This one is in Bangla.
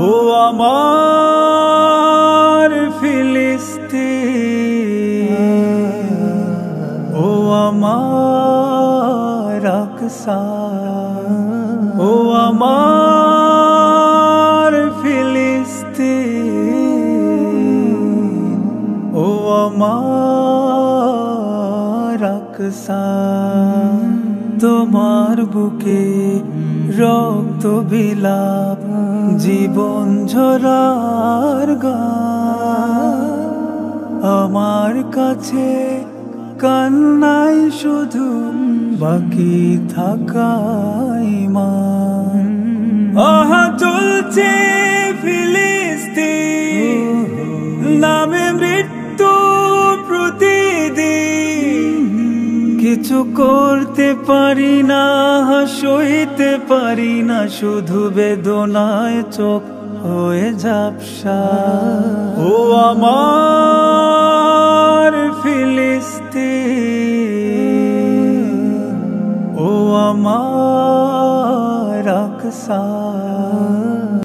ও আমার ফিলিস্তিন, ও আমার আকসা, ও আমার ফিলিস্তিন, ও আমার আকসা। তোমার বুকে রক্ত বিলাপ, জীবন ঝরার গান, আমার কাছে কান্নাই শুধু বাকি থাকা ঈমান। আহা চলছে ফিলিস্তিন নামে মৃত্যু প্রতিদিন, কিছু করতে পারি না, সইতে পারি না, শুধু বেদনায় চোখ হয়ে ঝাপসা। ও আমার ফিলিস্তিন, ও আমার আকসা।